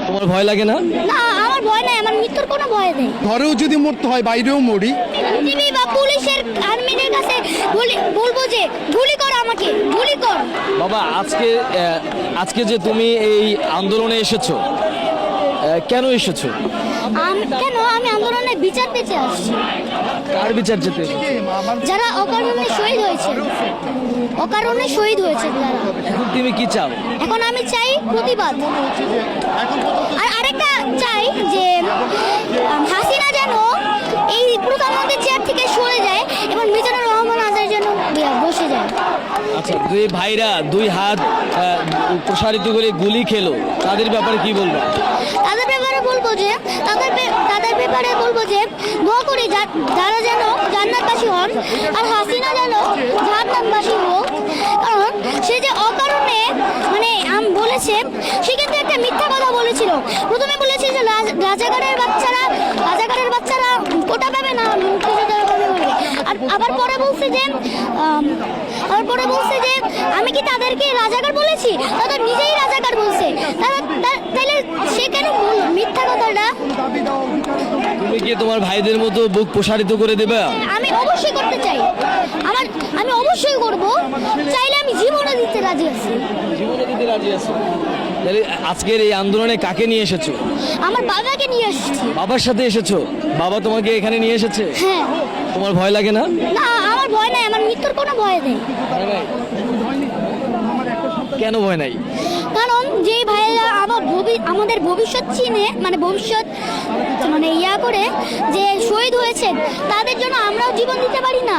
তোমার ভয় লাগে না? না, আমার ভয় নাই, আমার মৃত্যুর কোনো ভয় নেই। ঘরেও যদি মরতে হয় বাইরেও মরি। টিভি বা পুলিশের আর্মিদের কাছে বলবো যে গুলি কর, আমাকে গুলি কর। বাবা, আজকে যে তুমি এই আন্দোলনে এসেছো, কেন এসেছো? কেন আমি আন্দোলনে বিচার পেতে আসছি। কার বিচার চেতে? যারা অকারণে শহীদ হয়েছে, অকারণে শহীদ হয়েছে যারা। এখন তুমি কি চাও? এখন আমি চাই প্রতিবাদ। আর আরেকটা চাই যে হাসিনা যেন এই প্রধানমন্ত্রীর চেয়ার থেকে সরে যায় এবং মিজানুর রহমান আজাদের জন্য বসে যায়। আচ্ছা, দুই ভাইরা দুই হাত প্রসারিত করে গুলি খেলো, তাদের ব্যাপারে কি বলবো? তাদের ব্যাপারে বলবো যে দোয়া করি যারা যেন জান্নাতবাসী হন, আর হাসিনা যেন জাহান্নামবাসী হোক। কারণ সে যে অকারণে বলেছে, সে কিন্তু একটা মিথ্যা কথা বলেছিল। প্রথমে বলেছে যে রাজাকারের বাচ্চারা কোটা পাবে না, মুক্তিযোদ্ধারা পাবে বলে। আর আবার পরে বলছে যে আমি কি তাদেরকে রাজাকার বলেছি? তারা নিজেই রাজাকার বলছে। তাহলে সে কেন বলল মিথ্যা কথাটা? তুমি কি তোমার ভাইদের মতো বুক প্রসারিত করে দেবে? আমি অবশ্যই করতে চাই। আমি অবশ্যই করব, চাইলে আমি জীবনে দিতে রাজি আছি। জীবনে দিতে রাজি আছো? তাহলে আজকের এই আন্দোলনে কাকে নিয়ে এসেছো? আমার বাবাকে নিয়ে এসেছি। বাবার সাথে এসেছো? বাবা তোমাকে এখানে নিয়ে এসেছে? হ্যাঁ। তোমার ভয় লাগে না? না, আমার ভয় নাই, আমার মৃত্যুর কোনো ভয় নেই। কেন ভয় নাই? কারণ যে ভাইয়েরা আমাদের ভবিষ্যৎ চিনে, ভবিষ্যৎ ইয়া করে যে শহীদ হয়েছে, তাদের জন্য আমরাও জীবন দিতে পারি না?